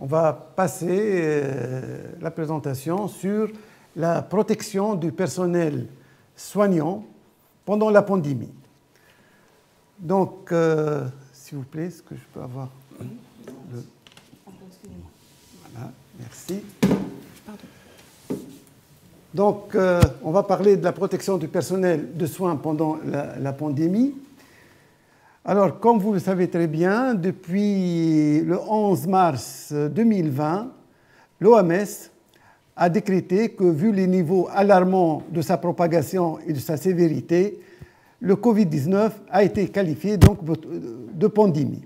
on va passer la présentation sur la protection du personnel soignant pendant la pandémie. Donc, s'il vous plaît, est-ce que je peux avoir le... Voilà, merci. Donc, on va parler de la protection du personnel de soins pendant la pandémie. Alors, comme vous le savez très bien, depuis le 11 mars 2020, l'OMS a décrété que, vu les niveaux alarmants de sa propagation et de sa sévérité, le Covid-19 a été qualifié donc de pandémie.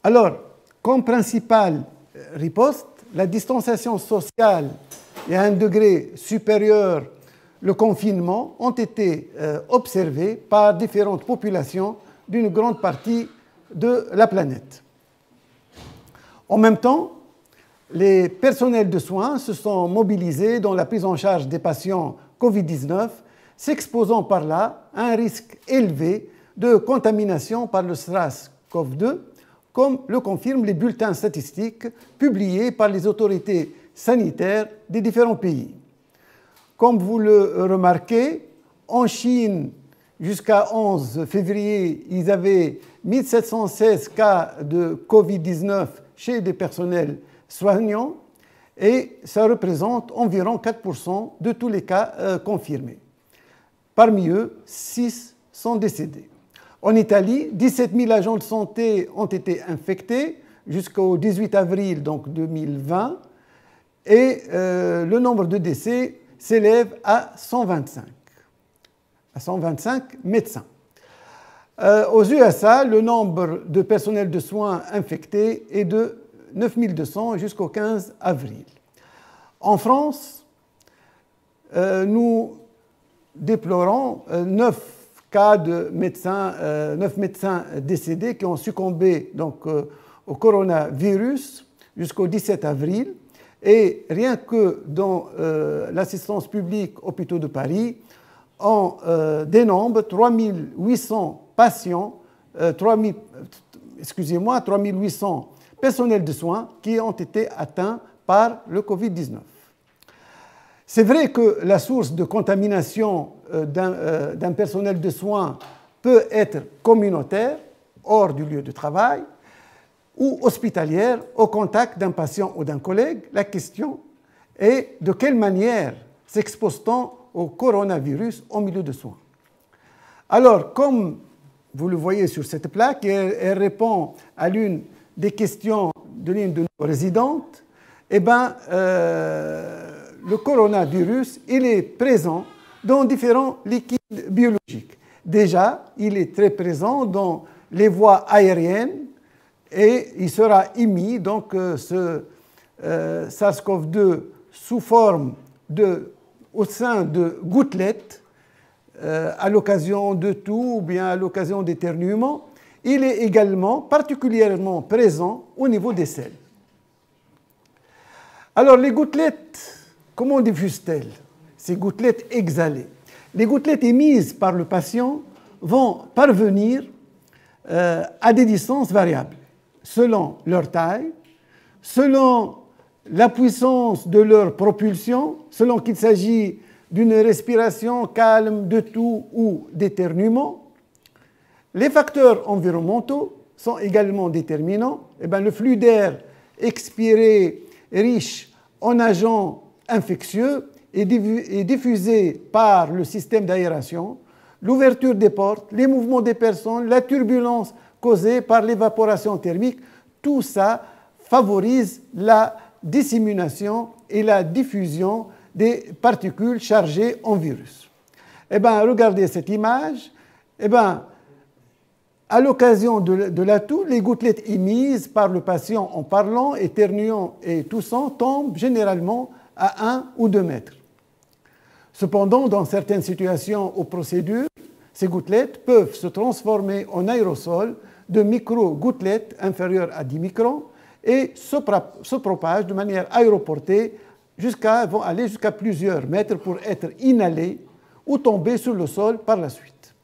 Alors, comme principale riposte, la distanciation sociale et à un degré supérieur le confinement ont été observés par différentes populations d'une grande partie de la planète. En même temps, les personnels de soins se sont mobilisés dans la prise en charge des patients Covid-19, s'exposant par là à un risque élevé de contamination par le SARS-CoV-2, comme le confirment les bulletins statistiques publiés par les autorités sanitaires des différents pays. Comme vous le remarquez, en Chine, jusqu'à 11 février, ils avaient 1716 cas de Covid-19 chez des personnels soignants et ça représente environ 4% de tous les cas confirmés. Parmi eux, 6 sont décédés. En Italie, 17 000 agents de santé ont été infectés jusqu'au 18 avril donc 2020 et le nombre de décès s'élève à 125. À 125 médecins. Aux USA, le nombre de personnels de soins infectés est de 9 200 jusqu'au 15 avril. En France, nous déplorons 9 cas de médecins, 9 médecins décédés qui ont succombé donc, au coronavirus jusqu'au 17 avril. Et rien que dans l'assistance publique hôpitaux de Paris, on dénombre 3800 patients, 3800 personnels de soins qui ont été atteints par le Covid-19. C'est vrai que la source de contamination d'un personnel de soins peut être communautaire, hors du lieu de travail, ou hospitalière, au contact d'un patient ou d'un collègue. La question est de quelle manière s'expose-t-on au coronavirus au milieu de soins. Alors, comme vous le voyez sur cette plaque, elle répond à l'une des questions de l'une de nos résidentes, eh bien, le coronavirus, il est présent dans différents liquides biologiques. Déjà, il est très présent dans les voies aériennes et il sera émis, donc, ce SARS-CoV-2 sous forme au sein de gouttelettes, à l'occasion de toux ou bien à l'occasion d'éternuements. Il est également particulièrement présent au niveau des selles. Alors, les gouttelettes, comment diffusent-elles? Ces gouttelettes exhalées. Les gouttelettes émises par le patient vont parvenir à des distances variables, selon leur taille, selon la puissance de leur propulsion, selon qu'il s'agit d'une respiration calme, de toux ou d'éternuement. Les facteurs environnementaux sont également déterminants. Eh bien, le flux d'air expiré riche en agents infectieux est diffusé par le système d'aération, l'ouverture des portes, les mouvements des personnes, la turbulence causée par l'évaporation thermique. Tout ça favorise la dissémination et la diffusion des particules chargées en virus. Eh bien, regardez cette image. Eh bien, à l'occasion de la toux, les gouttelettes émises par le patient en parlant, éternuant et toussant tombent généralement à 1 ou 2 mètres. Cependant, dans certaines situations ou procédures, ces gouttelettes peuvent se transformer en aérosols de micro-gouttelettes inférieures à 10 microns et se propagent de manière aéroportée vont aller jusqu'à plusieurs mètres pour être inhalés ou tomber sur le sol par la suite.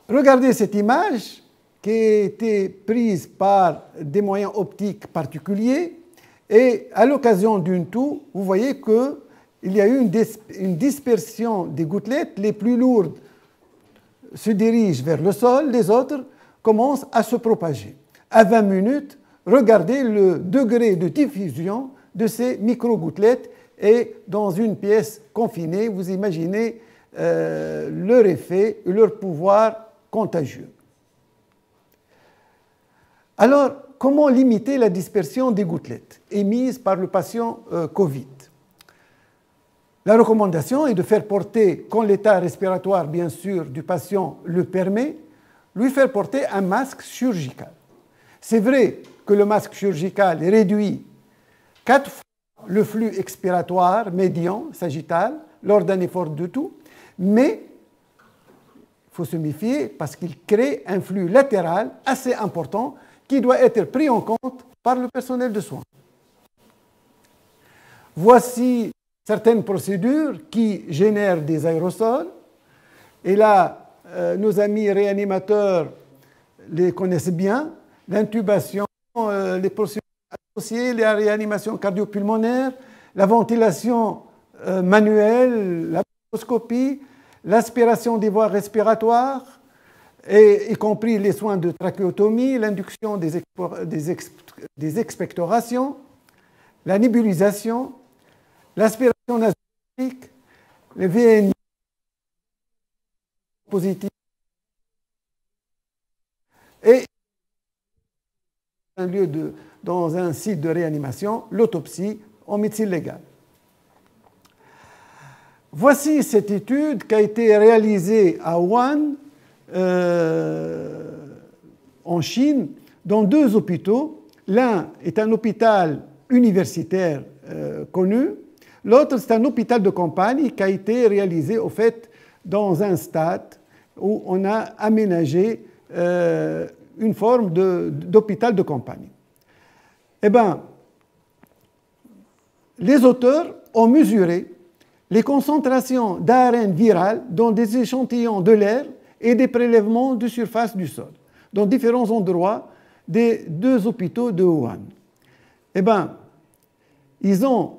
Regardez cette image. qui a été prise par des moyens optiques particuliers. Et à l'occasion d'une toux, vous voyez qu'il y a eu une dispersion des gouttelettes. Les plus lourdes se dirigent vers le sol, les autres commencent à se propager. À 20 minutes, regardez le degré de diffusion de ces micro-gouttelettes et dans une pièce confinée, vous imaginez leur effet et leur pouvoir contagieux. Alors, comment limiter la dispersion des gouttelettes émises par le patient Covid? La recommandation est de faire porter, quand l'état respiratoire, bien sûr, du patient le permet, lui faire porter un masque chirurgical. C'est vrai que le masque chirurgical réduit 4 fois le flux expiratoire médian, sagittal, lors d'un effort de toux, mais il faut se méfier parce qu'il crée un flux latéral assez important qui doit être pris en compte par le personnel de soins. Voici certaines procédures qui génèrent des aérosols. Et là, nos amis réanimateurs les connaissent bien. L'intubation, les procédures associées, la réanimation cardio-pulmonaire, la ventilation manuelle, la bronchoscopie, l'aspiration des voies respiratoires, y compris les soins de trachéotomie, l'induction des expectorations, la nébulisation, l'aspiration nasogénique, le VNI positif et dans un site de réanimation, l'autopsie en médecine légale. Voici cette étude qui a été réalisée à Wuhan, en Chine, dans 2 hôpitaux. L'un est un hôpital universitaire connu, l'autre c'est un hôpital de campagne qui a été réalisé au fait dans un stade où on a aménagé une forme d'hôpital de campagne. Eh bien, les auteurs ont mesuré les concentrations d'ARN viral dans des échantillons de l'air et des prélèvements de surface du sol, dans différents endroits des 2 hôpitaux de Wuhan. Eh bien, ils ont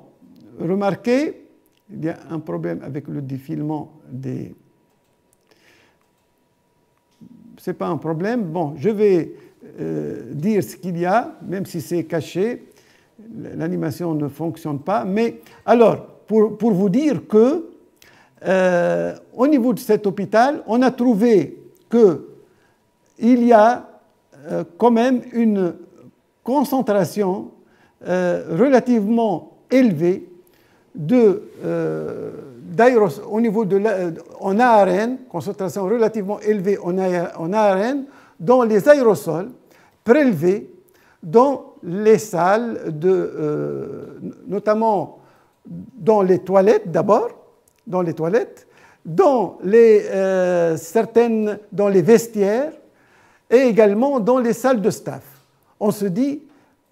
remarqué, il y a un problème avec le défilement des... Ce n'est pas un problème. Bon, je vais dire ce qu'il y a, même si c'est caché. L'animation ne fonctionne pas. Mais alors, pour vous dire que au niveau de cet hôpital, on a trouvé qu'il y a quand même une concentration relativement élevée au niveau en ARN, concentration relativement élevée en ARN, dans les aérosols prélevés dans les salles, notamment dans les toilettes d'abord, dans les vestiaires et également dans les salles de staff. On se dit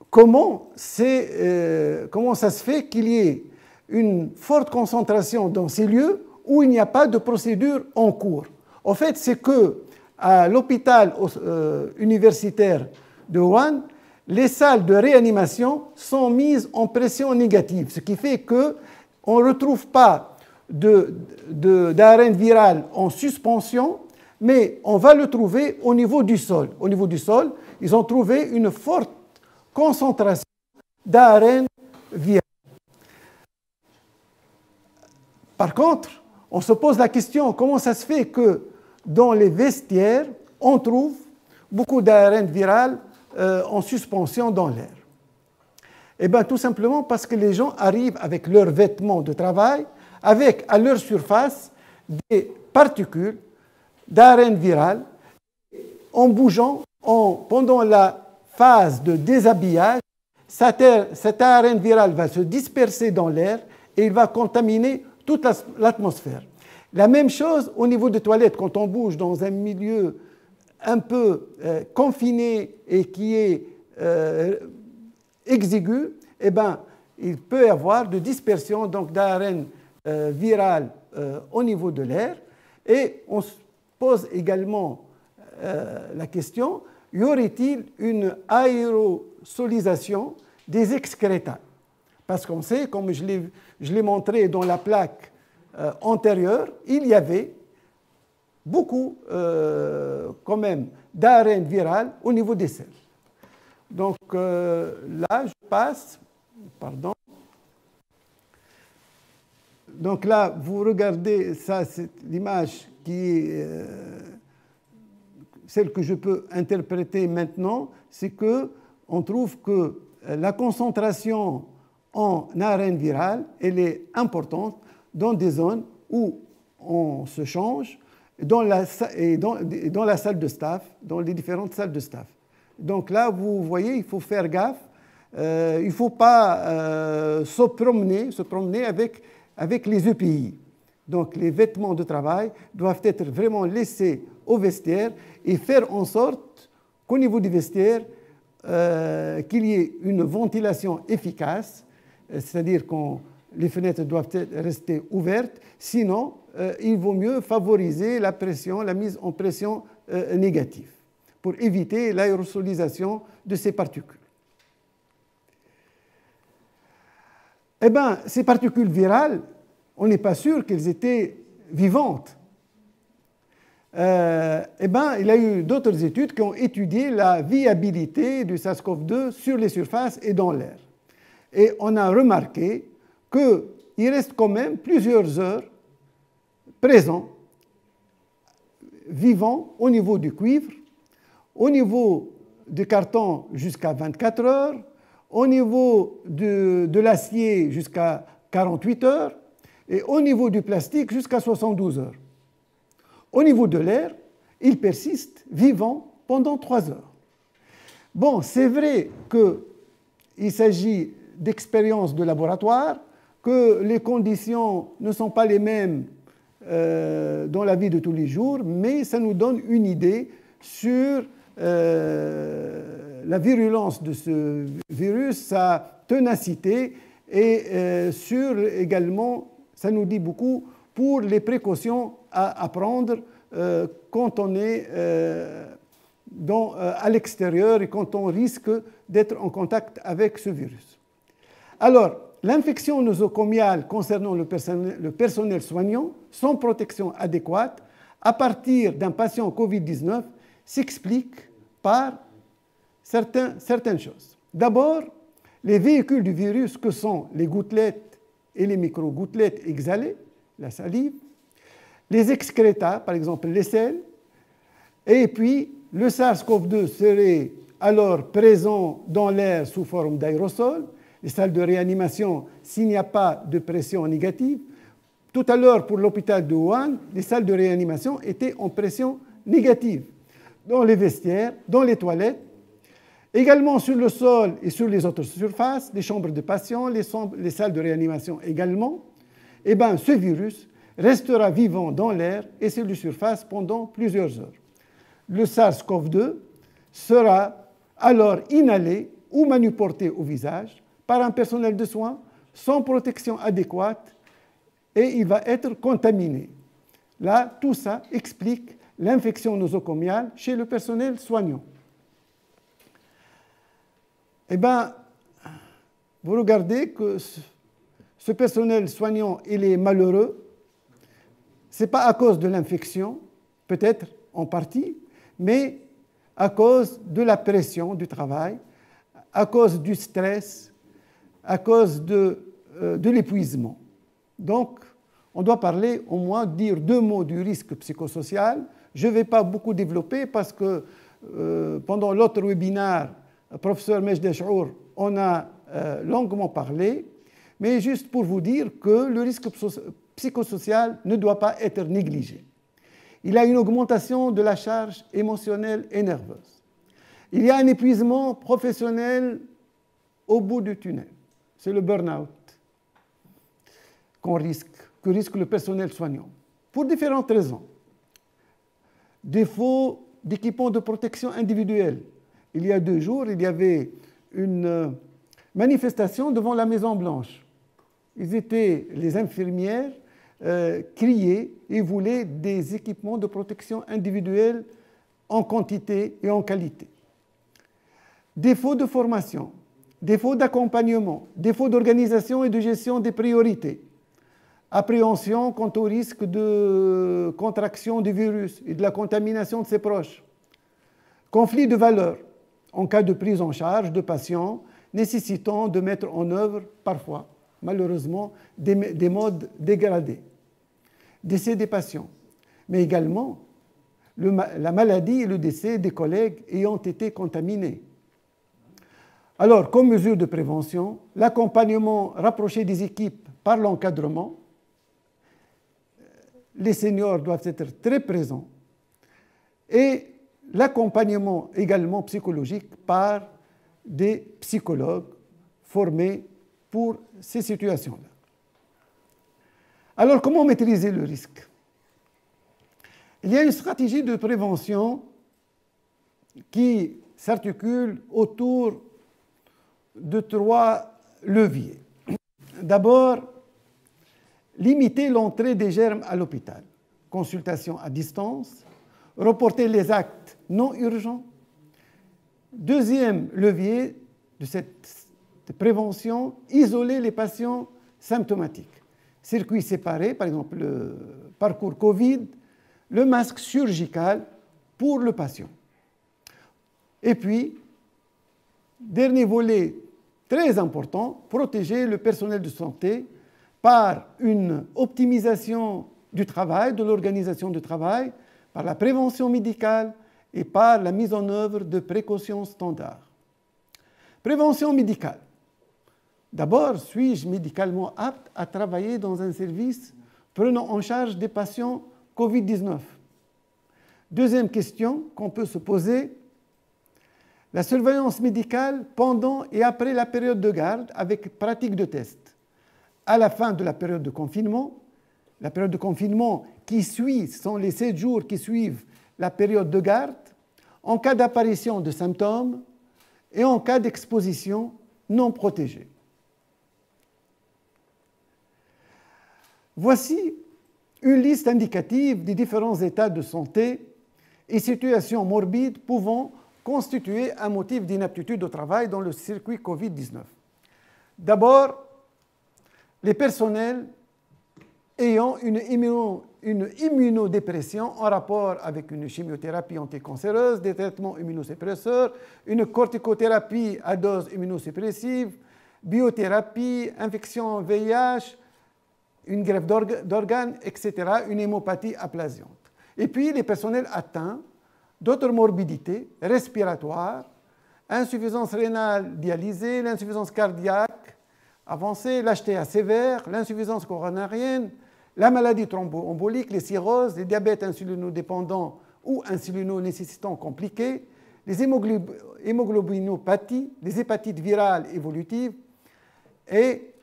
comment ça se fait qu'il y ait une forte concentration dans ces lieux où il n'y a pas de procédure en cours. En fait, c'est qu'à l'hôpital universitaire de Wuhan, les salles de réanimation sont mises en pression négative, ce qui fait qu'on ne retrouve pas d'ARN viral en suspension, mais on va le trouver au niveau du sol. Au niveau du sol, ils ont trouvé une forte concentration d'ARN viral. Par contre, on se pose la question, comment ça se fait que dans les vestiaires, on trouve beaucoup d'ARN viral en suspension dans l'air? Eh bien, tout simplement parce que les gens arrivent avec leurs vêtements de travail, avec à leur surface des particules d'ARN viral, en bougeant, pendant la phase de déshabillage, cet ARN viral va se disperser dans l'air et il va contaminer toute l'atmosphère. La même chose au niveau des toilettes, quand on bouge dans un milieu un peu confiné et qui est exigu, eh ben, il peut y avoir de dispersion d'ARN viral au niveau de l'air. Et on se pose également la question y aurait-il une aérosolisation des excréta? Parce qu'on sait, comme je l'ai montré dans la plaque antérieure, il y avait beaucoup quand même d'ARN viral au niveau des selles. Donc là, je passe, pardon. Donc là, vous regardez, ça c'est l'image qui est celle que je peux interpréter maintenant, c'est qu'on trouve que la concentration en ARN viral, elle est importante dans des zones où on se change, dans la salle de staff, dans les différentes salles de staff. Donc là, vous voyez, il faut faire gaffe. Il ne faut pas se promener avec les EPI. Donc les vêtements de travail doivent être vraiment laissés au vestiaire et faire en sorte qu'au niveau du vestiaire, qu'il y ait une ventilation efficace, c'est-à-dire que les fenêtres doivent rester ouvertes, sinon il vaut mieux favoriser la mise en pression négative pour éviter l'aérosolisation de ces particules. Eh bien, ces particules virales, on n'est pas sûr qu'elles étaient vivantes. Eh bien, il y a eu d'autres études qui ont étudié la viabilité du SARS-CoV-2 sur les surfaces et dans l'air. Et on a remarqué qu'il reste quand même plusieurs heures présent, vivant au niveau du cuivre, au niveau du carton jusqu'à 24 heures, au niveau de l'acier jusqu'à 48 heures et au niveau du plastique jusqu'à 72 heures. Au niveau de l'air, il persiste vivant pendant 3 heures. Bon, c'est vrai qu'il s'agit d'expériences de laboratoire, que les conditions ne sont pas les mêmes dans la vie de tous les jours, mais ça nous donne une idée sur la virulence de ce virus, sa ténacité et sur également, ça nous dit beaucoup pour les précautions à prendre quand on est à l'extérieur et quand on risque d'être en contact avec ce virus. Alors, l'infection nosocomiale concernant le personnel soignant sans protection adéquate à partir d'un patient Covid-19 s'explique par certaines choses. D'abord, les véhicules du virus que sont les gouttelettes et les micro-gouttelettes exhalées, la salive, les excréta, par exemple les selles, et puis le SARS-CoV-2 serait alors présent dans l'air sous forme d'aérosol, les salles de réanimation s'il n'y a pas de pression négative. Tout à l'heure, pour l'hôpital de Wuhan, les salles de réanimation étaient en pression négative, dans les vestiaires, dans les toilettes, également sur le sol et sur les autres surfaces, les chambres de patients, les salles de réanimation également. Eh bien, ce virus restera vivant dans l'air et sur les surfaces pendant plusieurs heures. Le SARS-CoV-2 sera alors inhalé ou manuporté au visage par un personnel de soins sans protection adéquate et il va être contaminé. Là, tout ça explique l'infection nosocomiale chez le personnel soignant. Eh bien, vous regardez que ce personnel soignant, il est malheureux. Ce n'est pas à cause de l'infection, peut-être en partie, mais à cause de la pression du travail, à cause du stress, à cause de l'épuisement. Donc, on doit parler, au moins, dire 2 mots du risque psychosocial. Je ne vais pas beaucoup développer parce que pendant l'autre webinaire, professeur Mejdeh Chour, on a longuement parlé, mais juste pour vous dire que le risque psychosocial ne doit pas être négligé. Il y a une augmentation de la charge émotionnelle et nerveuse. Il y a un épuisement professionnel au bout du tunnel. C'est le burn-out que risque le personnel soignant, pour différentes raisons. Défaut d'équipements de protection individuelle. Il y a 2 jours, il y avait une manifestation devant la Maison-Blanche. Les infirmières criaient et voulaient des équipements de protection individuelle en quantité et en qualité. défaut de formation, défaut d'accompagnement, défaut d'organisation et de gestion des priorités, appréhension quant au risque de contraction du virus et de la contamination de ses proches, conflit de valeurs en cas de prise en charge de patients nécessitant de mettre en œuvre parfois, malheureusement, des modes dégradés, décès des patients, mais également la maladie et le décès des collègues ayant été contaminés. Alors, comme mesure de prévention, l'accompagnement rapproché des équipes par l'encadrement, les seniors doivent être très présents, et l'accompagnement également psychologique par des psychologues formés pour ces situations-là. Alors, comment maîtriser le risque? Il y a une stratégie de prévention qui s'articule autour de 3 leviers. D'abord, limiter l'entrée des germes à l'hôpital, consultation à distance, reporter les actes non urgents. Deuxième levier de cette prévention, isoler les patients symptomatiques. Circuits séparés, par exemple le parcours Covid, le masque chirurgical pour le patient. Et puis, dernier volet très important, protéger le personnel de santé par une optimisation du travail, de l'organisation du travail, par la prévention médicale et par la mise en œuvre de précautions standards. Prévention médicale. D'abord, suis-je médicalement apte à travailler dans un service prenant en charge des patients Covid-19? Deuxième question qu'on peut se poser, la surveillance médicale pendant et après la période de garde avec pratique de test. À la fin de la période de confinement qui suit, ce sont les 7 jours qui suivent la période de garde, en cas d'apparition de symptômes et en cas d'exposition non protégée. Voici une liste indicative des différents états de santé et situations morbides pouvant constituer un motif d'inaptitude au travail dans le circuit Covid-19. D'abord, les personnels ayant une immunodépression en rapport avec une chimiothérapie anticancéreuse, des traitements immunosuppresseurs, une corticothérapie à dose immunosuppressive, biothérapie, infection VIH, une greffe d'organes, etc., une hémopathie aplasiante. Et puis les personnels atteints d'autres morbidités respiratoires, insuffisance rénale dialysée, l'insuffisance cardiaque avancée, l'HTA sévère, l'insuffisance coronarienne, la maladie thromboembolique, les cirrhoses, les diabètes insulinodépendants ou insulino-nécessitants compliqués, les hémoglobinopathies, les hépatites virales évolutives, et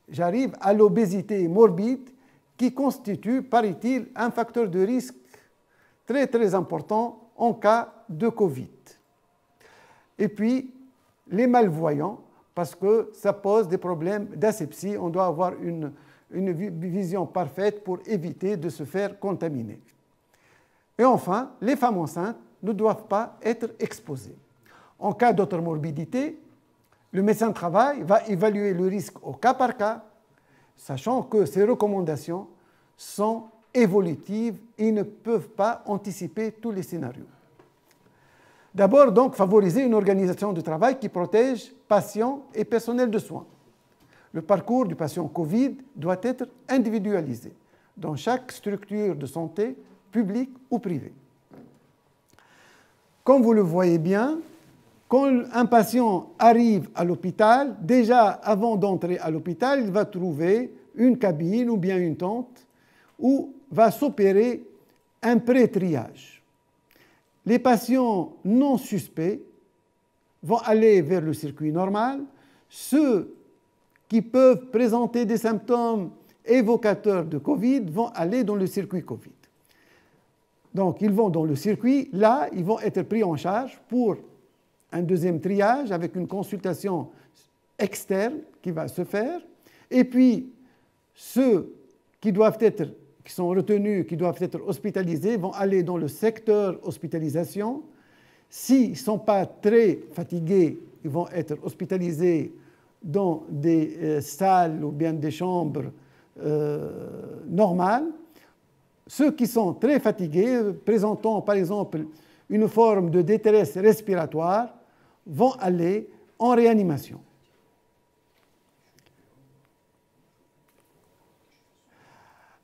j'arrive à l'obésité morbide qui constitue, paraît-il, un facteur de risque très très important en cas de Covid. Et puis, les malvoyants, parce que ça pose des problèmes d'asepsie, on doit avoir une vision parfaite pour éviter de se faire contaminer. Et enfin, les femmes enceintes ne doivent pas être exposées. En cas d'autre morbidité, le médecin du travail va évaluer le risque au cas par cas, sachant que ces recommandations sont évolutives et ne peuvent pas anticiper tous les scénarios. D'abord, donc, favoriser une organisation de travail qui protège patients et personnel de soins. Le parcours du patient Covid doit être individualisé dans chaque structure de santé, publique ou privée. Comme vous le voyez bien, quand un patient arrive à l'hôpital, déjà avant d'entrer à l'hôpital, il va trouver une cabine ou bien une tente où va s'opérer un pré-triage. Les patients non suspects vont aller vers le circuit normal. Ceux qui peuvent présenter des symptômes évocateurs de Covid vont aller dans le circuit Covid. Donc, ils vont dans le circuit. Là, ils vont être pris en charge pour un deuxième triage avec une consultation externe qui va se faire. Et puis, ceux qui sont retenus, qui doivent être hospitalisés, vont aller dans le secteur hospitalisation. S'ils ne sont pas très fatigués, ils vont être hospitalisés dans des salles ou bien des chambres normales. Ceux qui sont très fatigués, présentant par exemple une forme de détresse respiratoire, vont aller en réanimation.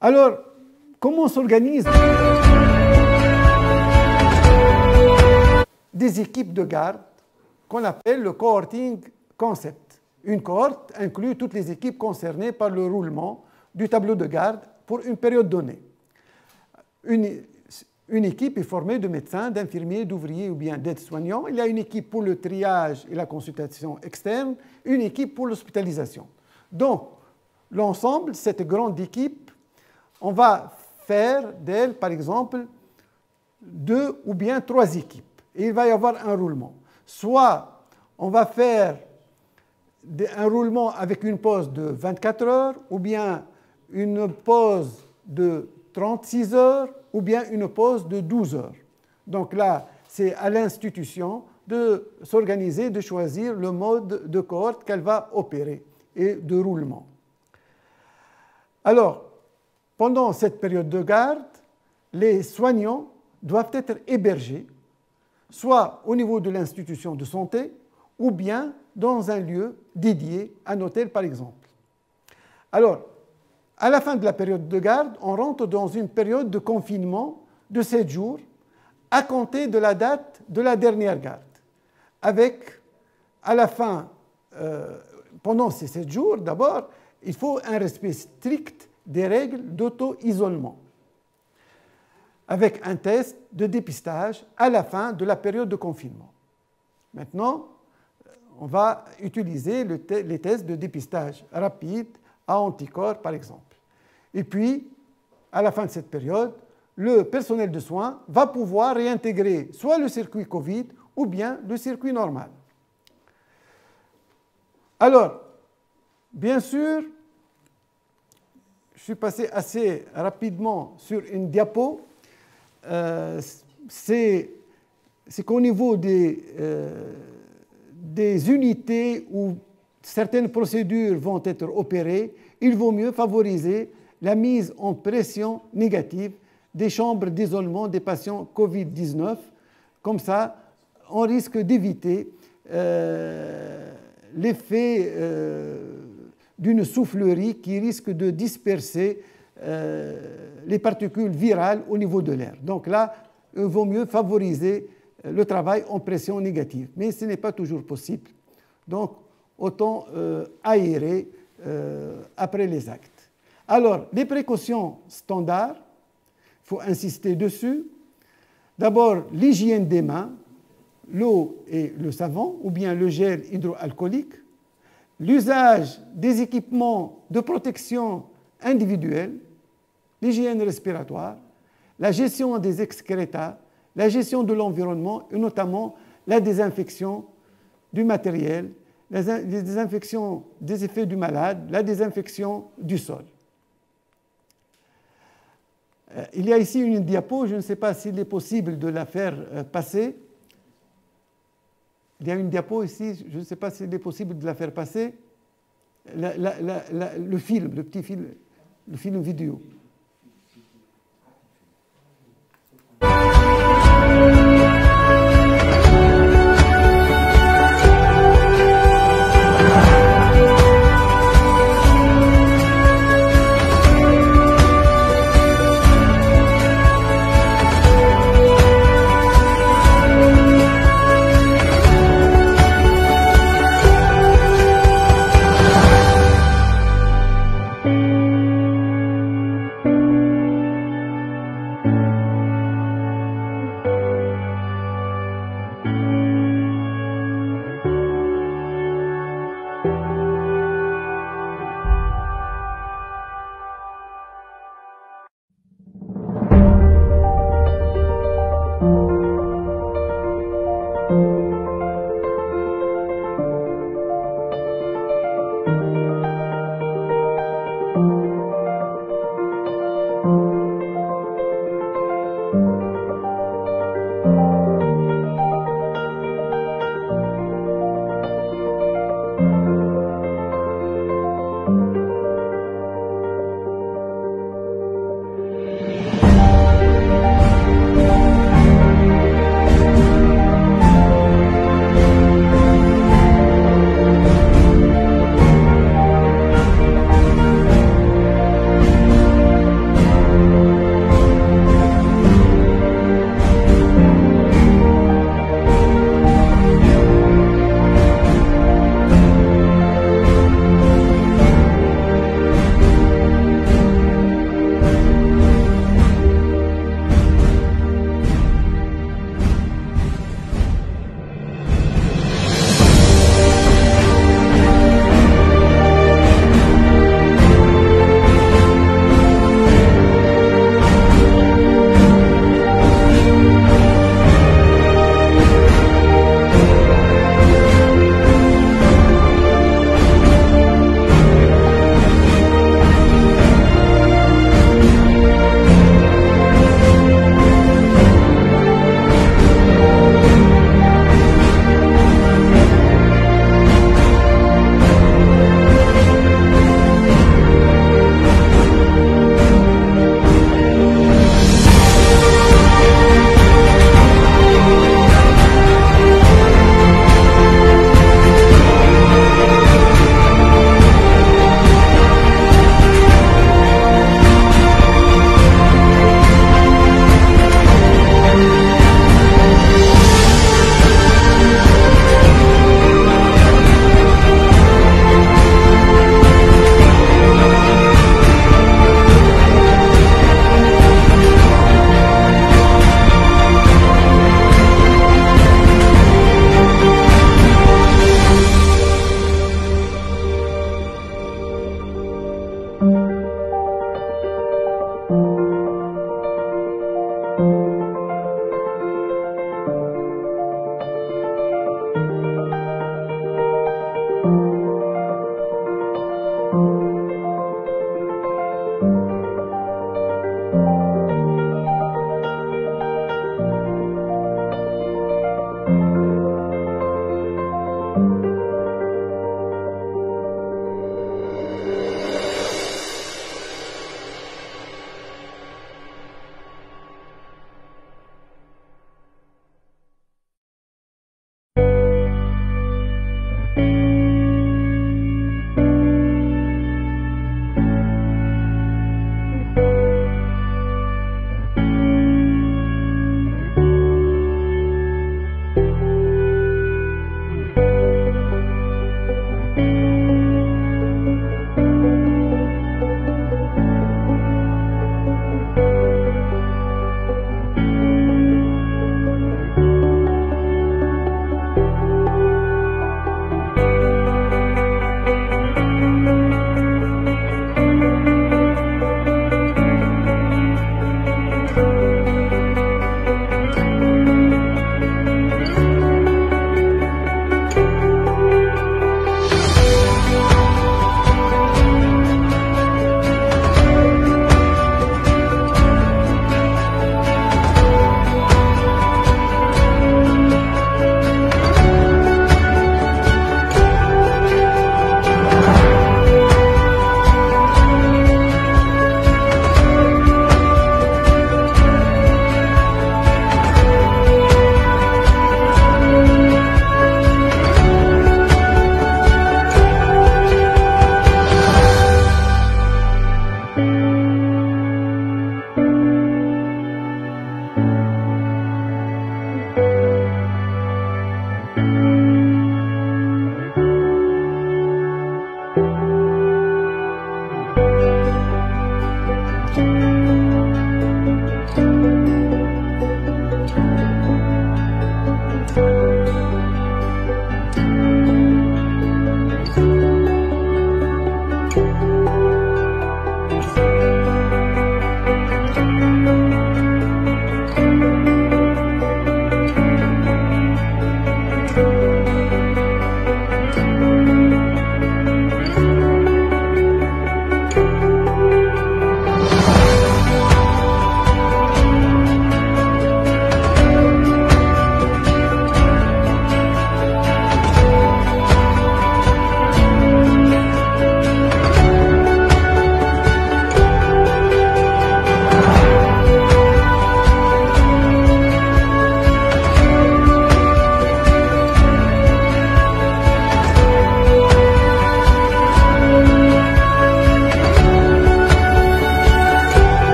Alors, comment s'organisent des équipes de garde qu'on appelle le cohorting concept? Une cohorte inclut toutes les équipes concernées par le roulement du tableau de garde pour une période donnée. Une équipe est formée de médecins, d'infirmiers, d'ouvriers ou bien d'aides-soignants. Il y a une équipe pour le triage et la consultation externe, une équipe pour l'hospitalisation. Donc, l'ensemble, cette grande équipe, on va faire d'elle, par exemple, 2 ou bien 3 équipes. Et il va y avoir un roulement. Soit on va faire un roulement avec une pause de 24 heures, ou bien une pause de 36 heures, ou bien une pause de 12 heures. Donc là, c'est à l'institution de s'organiser, de choisir le mode de cohorte qu'elle va opérer et de roulement. Alors, pendant cette période de garde, les soignants doivent être hébergés, soit au niveau de l'institution de santé, ou bien dans un lieu dédié, un hôtel par exemple. Alors, à la fin de la période de garde, on rentre dans une période de confinement de 7 jours, à compter de la date de la dernière garde. Avec, à la fin, pendant ces 7 jours, d'abord, il faut un respect strict des règles d'auto-isolement, avec un test de dépistage à la fin de la période de confinement. Maintenant, on va utiliser les tests de dépistage rapide à anticorps, par exemple. Et puis, à la fin de cette période, le personnel de soins va pouvoir réintégrer soit le circuit Covid ou bien le circuit normal. Alors, bien sûr, je suis passé assez rapidement sur une diapo. C'est qu'au niveau des unités où certaines procédures vont être opérées, il vaut mieux favoriser la mise en pression négative des chambres d'isolement des patients Covid-19. Comme ça, on risque d'éviter l'effet d'une soufflerie qui risque de disperser les particules virales au niveau de l'air. Donc là, il vaut mieux favoriser le travail en pression négative. Mais ce n'est pas toujours possible. Donc, autant aérer après les actes. Alors, les précautions standards, il faut insister dessus. D'abord, l'hygiène des mains, l'eau et le savon, ou bien le gel hydroalcoolique. L'usage des équipements de protection individuelle, l'hygiène respiratoire, la gestion des excréta, la gestion de l'environnement et notamment la désinfection du matériel, la désinfection des effets du malade, la désinfection du sol. Il y a ici une diapo, je ne sais pas s'il est possible de la faire passer. Il y a une diapo ici, je ne sais pas s'il est possible de la faire passer. Le film, le petit film, le film vidéo.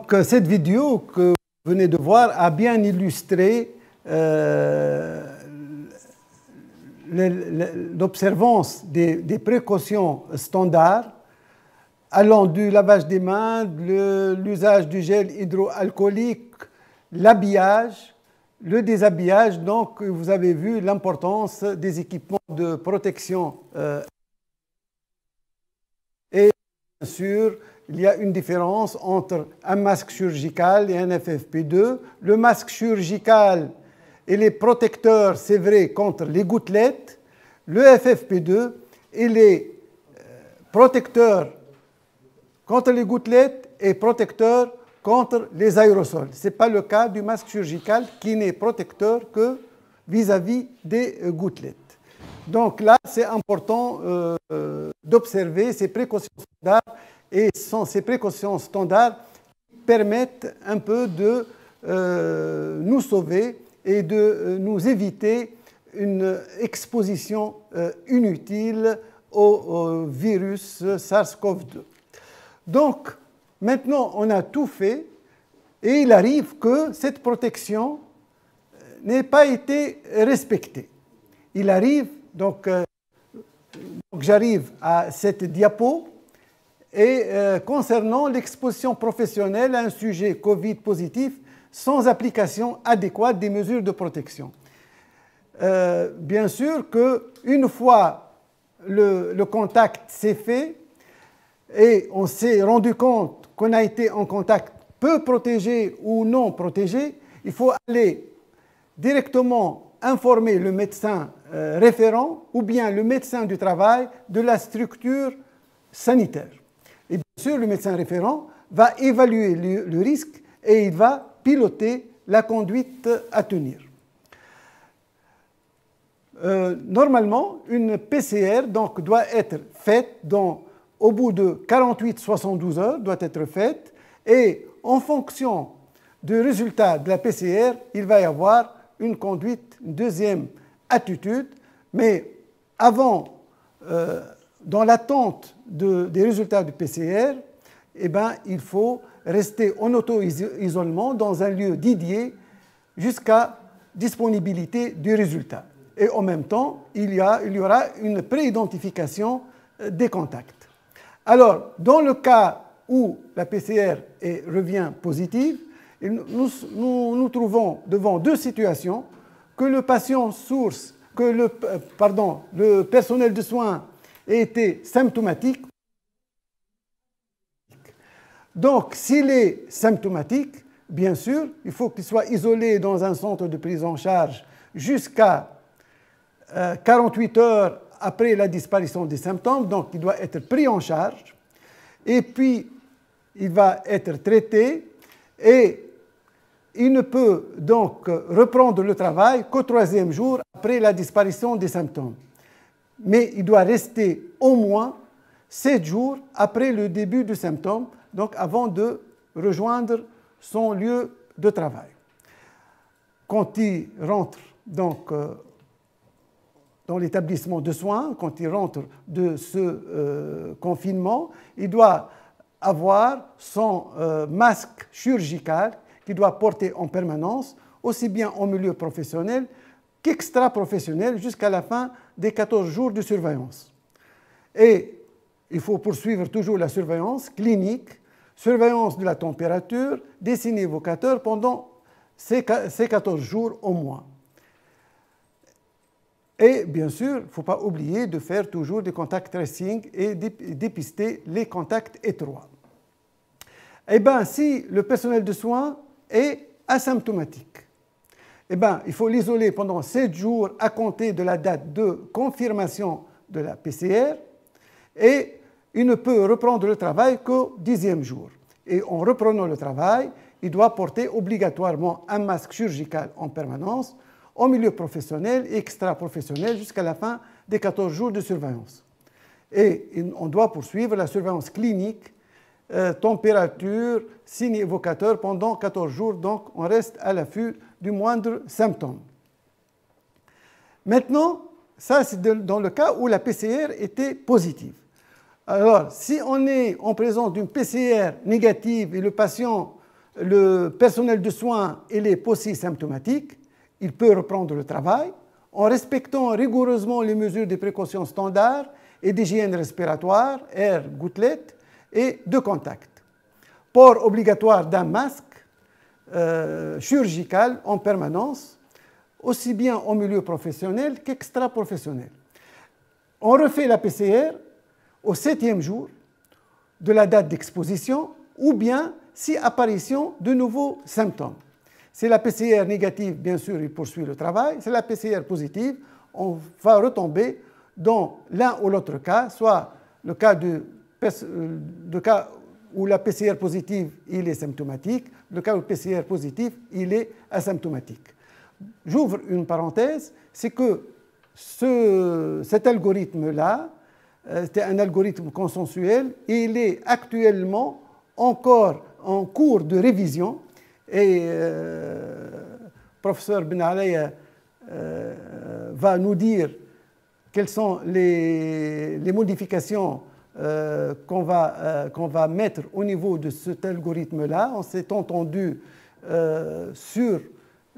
Donc, cette vidéo que vous venez de voir a bien illustré l'observance des précautions standards allant du lavage des mains, l'usage du gel hydroalcoolique, l'habillage, le déshabillage. Donc, vous avez vu l'importance des équipements de protection. Et bien sûr, il y a une différence entre un masque chirurgical et un FFP2. Le masque chirurgical, il est protecteur, c'est vrai, contre les gouttelettes. Le FFP2, il est protecteur contre les gouttelettes et protecteur contre les aérosols. Ce n'est pas le cas du masque chirurgical qui n'est protecteur que vis-à-vis des gouttelettes. Donc là, c'est important d'observer ces précautions standards, et sont ces précautions standards qui permettent un peu de nous sauver et de nous éviter une exposition inutile au virus SARS-CoV-2. Donc, maintenant, on a tout fait et il arrive que cette protection n'ait pas été respectée. Il arrive, donc j'arrive à cette diapo, et concernant l'exposition professionnelle à un sujet Covid positif sans application adéquate des mesures de protection. Bien sûr qu'une fois le contact s'est fait et on s'est rendu compte qu'on a été en contact peu protégé ou non protégé, il faut aller directement informer le médecin référent ou bien le médecin du travail de la structure sanitaire. Et bien sûr, le médecin référent va évaluer le risque et il va piloter la conduite à tenir. Normalement, une PCR donc, doit être faite au bout de 48-72 heures, doit être faite, et en fonction du résultat de la PCR, il va y avoir une conduite, une deuxième attitude, mais avant, dans l'attente des résultats du PCR, eh ben, il faut rester en auto-isolement dans un lieu dédié jusqu'à disponibilité du résultat. Et en même temps, il y aura une pré-identification des contacts. Alors, dans le cas où la PCR revient positive, nous trouvons devant deux situations: que le patient source, que le personnel de soins ait été symptomatique. Donc, s'il est symptomatique, bien sûr, il faut qu'il soit isolé dans un centre de prise en charge jusqu'à 48 heures après la disparition des symptômes, donc il doit être pris en charge, et puis il va être traité, et il ne peut donc reprendre le travail qu'au 3e jour après la disparition des symptômes. Mais il doit rester au moins 7 jours après le début du symptôme, donc avant de rejoindre son lieu de travail. Quand il rentre donc dans l'établissement de soins, quand il rentre de ce confinement, il doit avoir son masque chirurgical qu'il doit porter en permanence, aussi bien en milieu professionnel qu'extra-professionnel, jusqu'à la fin des 14 jours de surveillance. Et il faut poursuivre toujours la surveillance clinique, surveillance de la température, des signes évocateurs pendant ces 14 jours au moins. Et bien sûr, il ne faut pas oublier de faire toujours des contacts tracing et dépister les contacts étroits. Eh bien, si le personnel de soins est asymptomatique, eh bien, il faut l'isoler pendant 7 jours à compter de la date de confirmation de la PCR, et il ne peut reprendre le travail qu'au 10e jour. Et en reprenant le travail, il doit porter obligatoirement un masque chirurgical en permanence, en milieu professionnel et extra-professionnel jusqu'à la fin des 14 jours de surveillance. Et on doit poursuivre la surveillance clinique, température, signes évocateurs pendant 14 jours, donc on reste à l'affût du moindre symptôme. Maintenant, ça c'est dans le cas où la PCR était positive. Alors, si on est en présence d'une PCR négative et le patient le personnel de soins il est post-symptomatique, il peut reprendre le travail en respectant rigoureusement les mesures de précaution standards et d'hygiène respiratoire, air, gouttelette et de contact. Port obligatoire d'un masque chirurgical en permanence, aussi bien en milieu professionnel qu'extra-professionnel. On refait la PCR au 7e jour de la date d'exposition ou bien si apparition de nouveaux symptômes. Si la PCR négative, bien sûr, il poursuit le travail. Si la PCR positive, on va retomber dans l'un ou l'autre cas, soit le cas où la PCR positive il est symptomatique, le cas où le PCR positif il est asymptomatique. J'ouvre une parenthèse, c'est que cet algorithme-là, c'est un algorithme consensuel et il est actuellement encore en cours de révision et le professeur Ben Alaya va nous dire quelles sont les modifications qu'on va mettre au niveau de cet algorithme-là. On s'est entendu sur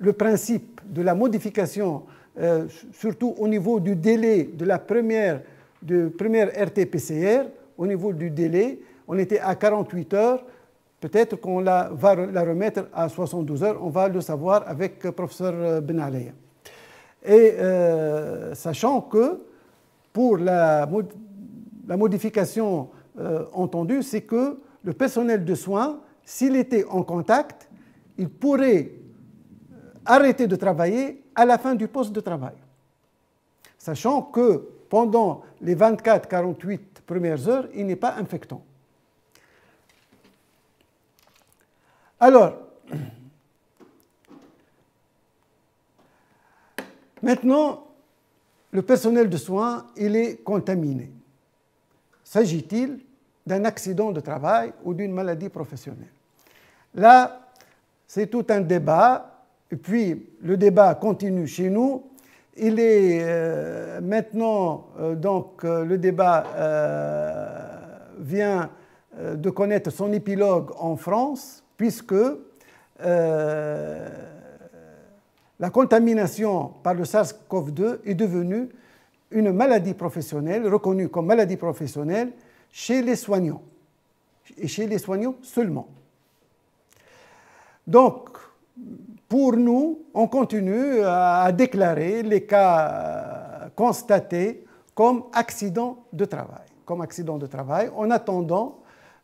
le principe de la modification, surtout au niveau du délai de la première RT-PCR, au niveau du délai, on était à 48 heures. Peut-être qu'on va la remettre à 72 heures, on va le savoir avec le professeur Ben Alaya. Et sachant que pour la modification entendue, c'est que le personnel de soins, s'il était en contact, il pourrait arrêter de travailler à la fin du poste de travail. Sachant que pendant les 24-48 premières heures, il n'est pas infectant. Alors, maintenant, le personnel de soins, il est contaminé. S'agit-il d'un accident de travail ou d'une maladie professionnelle? Là, c'est tout un débat, et puis le débat continue chez nous. Il est maintenant, donc, le débat vient de connaître son épilogue en France, puisque la contamination par le SARS-CoV-2 est devenue une maladie professionnelle, reconnue comme maladie professionnelle chez les soignants, et chez les soignants seulement. Donc, pour nous, on continue à déclarer les cas constatés comme accidents de travail, en attendant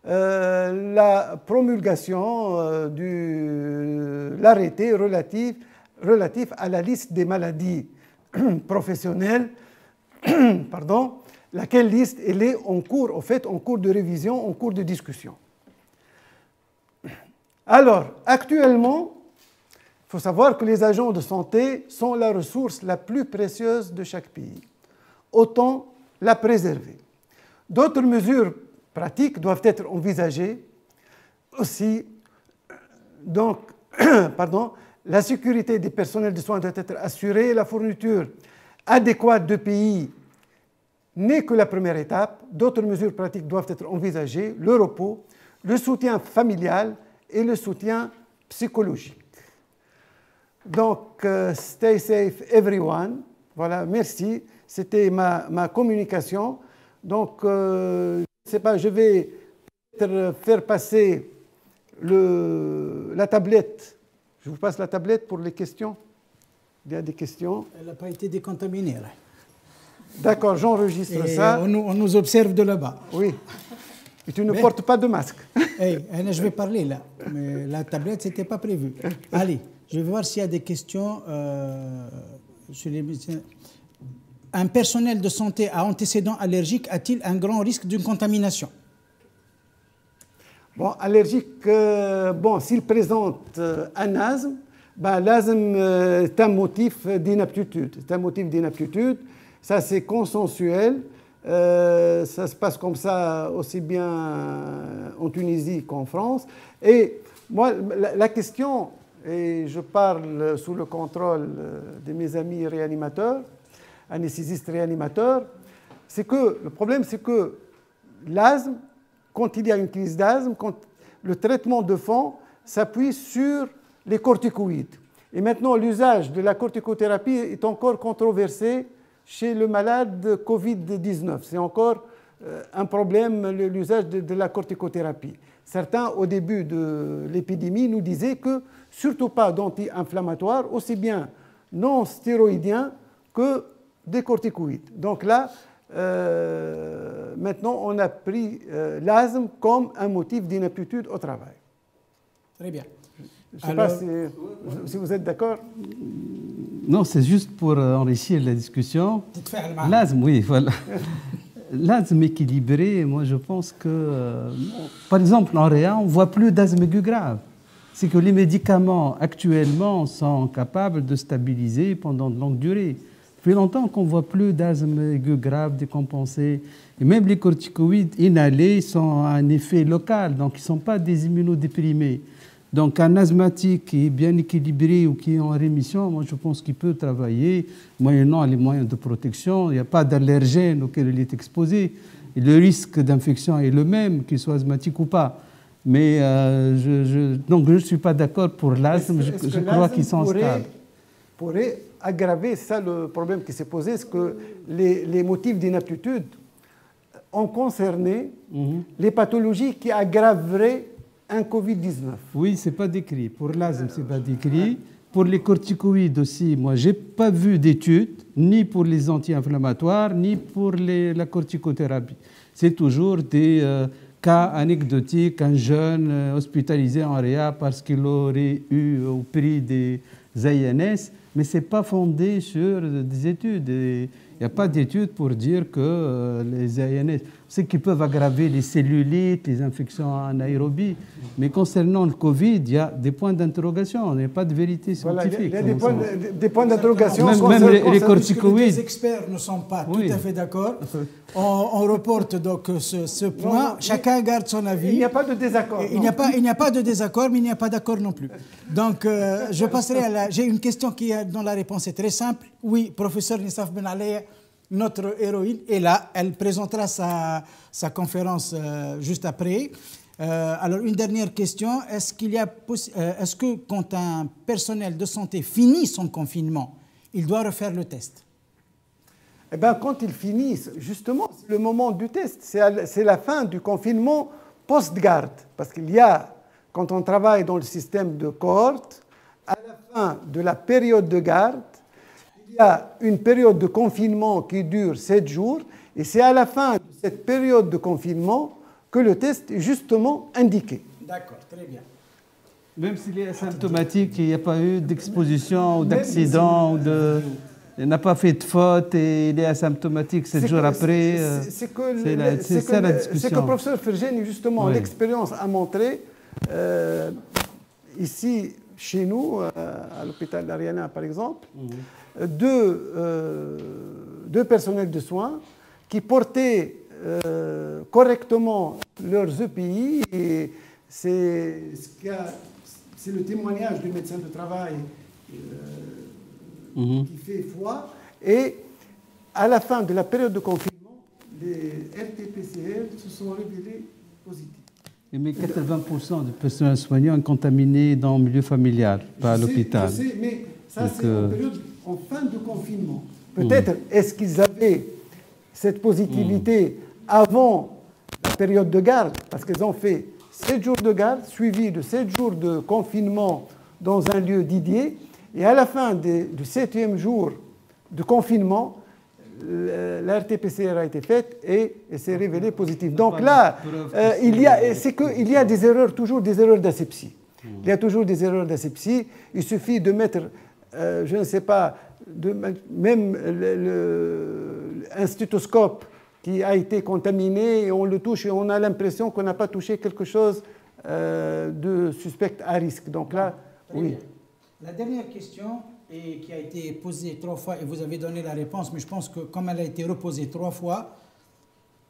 la promulgation de l'arrêté relatif à la liste des maladies professionnelles, pardon, laquelle liste elle est en cours, en cours de révision, en cours de discussion. Alors, actuellement, il faut savoir que les agents de santé sont la ressource la plus précieuse de chaque pays. Autant la préserver. D'autres mesures pratiques doivent être envisagées aussi. Donc, la sécurité des personnels de soins doit être assurée. La fourniture adéquate de pays n'est que la première étape. D'autres mesures pratiques doivent être envisagées. Le repos, le soutien familial et le soutien psychologique. Donc, stay safe everyone. Voilà, merci. C'était ma communication. Donc, je ne sais pas, je vais peut-être faire passer la tablette. Je vous passe la tablette pour les questions. Il y a des questions. Elle n'a pas été décontaminée. D'accord, j'enregistre ça. On nous observe de là-bas. Oui. Et tu ne portes pas de masque. Je vais parler là. Mais la tablette, ce n'était pas prévu. Allez, je vais voir s'il y a des questions sur les médecins. Un personnel de santé à antécédent allergique a-t-il un grand risque d'une contamination? Bon, allergique, s'il présente un asthme, l'asthme est un motif d'inaptitude. C'est un motif d'inaptitude. Ça, c'est consensuel. Ça se passe comme ça aussi bien en Tunisie qu'en France. Et moi, la question, et je parle sous le contrôle de mes amis réanimateurs, anesthésistes réanimateurs, c'est que le problème, c'est que l'asthme, quand il y a une crise d'asthme, quand le traitement de fond s'appuie sur les corticoïdes. Et maintenant, l'usage de la corticothérapie est encore controversé chez le malade Covid-19. C'est encore un problème, l'usage de la corticothérapie. Certains, au début de l'épidémie, nous disaient que surtout pas d'anti-inflammatoires, aussi bien non stéroïdiens que des corticoïdes. Donc là, maintenant, on a pris l'asthme comme un motif d'inaptitude au travail. Très bien. Je ne sais pas si vous êtes d'accord. Non, c'est juste pour enrichir la discussion. L'asthme, oui, voilà. L'asthme équilibré, moi je pense que, par exemple, en réa, on ne voit plus d'asthme aigu grave. C'est que les médicaments actuellement sont capables de stabiliser pendant de longues durées. Ça fait longtemps qu'on ne voit plus d'asthme aigu grave décompensé. Et même les corticoïdes inhalés sont à un effet local, donc ils ne sont pas des immunodéprimés. Donc un asthmatique qui est bien équilibré ou qui est en rémission, moi je pense qu'il peut travailler moyennant les moyens de protection. Il n'y a pas d'allergène auquel il est exposé. Et le risque d'infection est le même, qu'il soit asthmatique ou pas. Mais donc je ne suis pas d'accord pour l'asthme. Je crois qu'ils sont stables. Pourrait aggraver ça le problème qui s'est posé, c'est que les motifs d'inaptitude ont concerné les pathologies qui aggraveraient un Covid-19. Oui, ce n'est pas décrit. Pour l'asthme, ce n'est pas décrit. Pour les corticoïdes aussi, moi, je n'ai pas vu d'études, ni pour les anti-inflammatoires, ni pour la corticothérapie. C'est toujours des cas anecdotiques, un jeune hospitalisé en réa parce qu'il aurait eu au prix des AINS, mais ce n'est pas fondé sur des études. Il n'y a pas d'études pour dire que les AINS, c'est qu'ils peuvent aggraver les cellulites, les infections anaérobies. Mais concernant le Covid, il y a des points d'interrogation. Il n'y a pas de vérité scientifique. Voilà, il y a des points d'interrogation. Même les corticoïdes. Les experts ne sont pas tout à fait d'accord. On reporte donc ce point. Non, chacun garde son avis. Il n'y a pas de désaccord. Il n'y a pas de désaccord, mais il n'y a pas d'accord non plus. Donc, je passerai à la... J'ai une question dont la réponse est très simple. Oui, professeur Nissaf Ben Ali, notre héroïne, est là. Elle présentera sa conférence juste après. Alors, une dernière question. Est-ce que quand un personnel de santé finit son confinement, il doit refaire le test? Eh bien, quand ils finissent, justement, c'est le moment du test. C'est la fin du confinement post-garde. Parce qu'il y a, quand on travaille dans le système de cohorte, à la fin de la période de garde, il y a une période de confinement qui dure 7 jours. Et c'est à la fin de cette période de confinement que le test est justement indiqué. D'accord, très bien. Même s'il est asymptomatique, il n'y a pas eu d'exposition ou d'accident, il n'a pas fait de faute et il est asymptomatique 7 jours après. C'est ça la discussion. C'est que le professeur Fergeni, justement, l'expérience a montré, ici, chez nous, à l'hôpital d'Ariana, par exemple, deux personnels de soins qui portaient correctement leurs EPI. Et c'est le témoignage du médecin de travail qui fait foi. Et à la fin de la période de confinement, les RT-PCR se sont révélés positifs. Mais 80% du personnel soignant est contaminé dans le milieu familial, pas à l'hôpital. Je sais, mais ça, c'est en fin de confinement. Peut-être, est-ce qu'ils avaient cette positivité avant la période de garde? Parce qu'ils ont fait 7 jours de garde, suivis de 7 jours de confinement dans un lieu dédié. Et à la fin du 7e jour de confinement, la RT-PCR a été faite et s'est révélée positive. Donc là, il y a des erreurs, toujours des erreurs d'asepsie. Il y a toujours des erreurs d'asepsie. Il suffit de mettre, je ne sais pas, même un stéthoscope qui a été contaminé et on le touche et on a l'impression qu'on n'a pas touché quelque chose de suspect à risque. Donc là, oui. La dernière question, qui a été posée 3 fois, et vous avez donné la réponse, mais je pense que comme elle a été reposée 3 fois,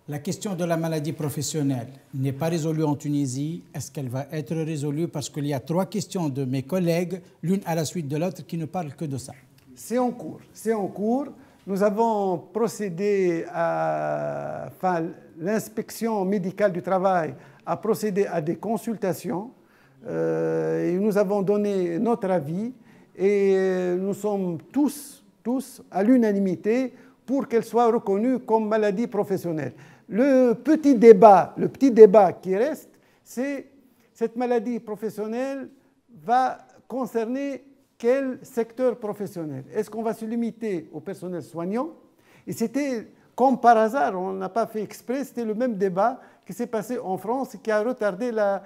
la question de la maladie professionnelle n'est pas résolue en Tunisie. Est-ce qu'elle va être résolue? Parce qu'il y a 3 questions de mes collègues, l'une à la suite de l'autre, qui ne parlent que de ça. C'est en cours. C'est en cours. Nous avons procédé à... Enfin, l'inspection médicale du travail a procédé à des consultations Et nous avons donné notre avis et nous sommes tous à l'unanimité pour qu'elle soit reconnue comme maladie professionnelle. Le petit débat qui reste, c'est cette maladie professionnelle va concerner quel secteur professionnel? Est-ce qu'on va se limiter au personnel soignant? Et c'était comme par hasard, on n'a pas fait exprès, c'était le même débat qui s'est passé en France et qui a retardé la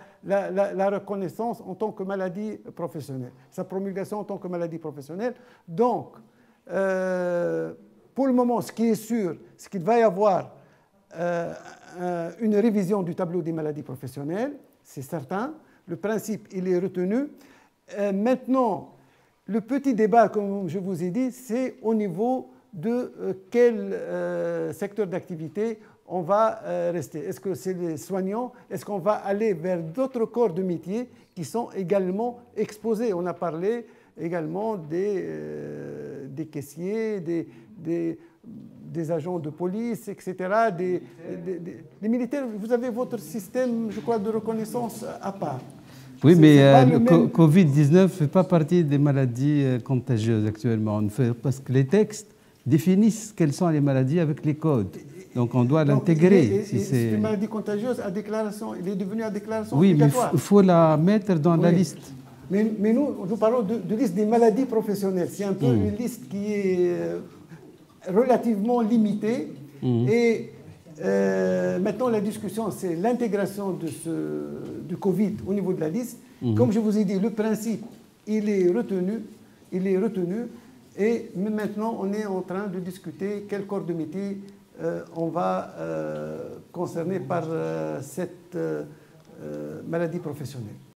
reconnaissance en tant que maladie professionnelle, sa promulgation en tant que maladie professionnelle. Donc, pour le moment, ce qui est sûr, c'est qu'il va y avoir une révision du tableau des maladies professionnelles, c'est certain. Le principe, il est retenu. Maintenant, le petit débat, comme je vous ai dit, c'est au niveau de quel secteur d'activité on va rester. Est-ce que c'est les soignants? Est-ce qu'on va aller vers d'autres corps de métier qui sont également exposés? On a parlé également des caissiers, des agents de police, etc., des militaires. Vous avez votre système, je crois, de reconnaissance à part. Oui, mais le Covid-19 ne fait pas partie des maladies contagieuses actuellement. Parce que les textes définissent quelles sont les maladies avec les codes. Donc on doit l'intégrer. C'est une maladie contagieuse à déclaration. Il est devenu à déclaration oui, obligatoire. Mais il faut la mettre dans la liste. Mais nous parlons de liste des maladies professionnelles. C'est un peu une liste qui est relativement limitée. Et maintenant, la discussion, c'est l'intégration du Covid au niveau de la liste. Comme je vous ai dit, le principe, il est retenu. Et maintenant, on est en train de discuter quel corps de métier on va concerner par cette maladie professionnelle.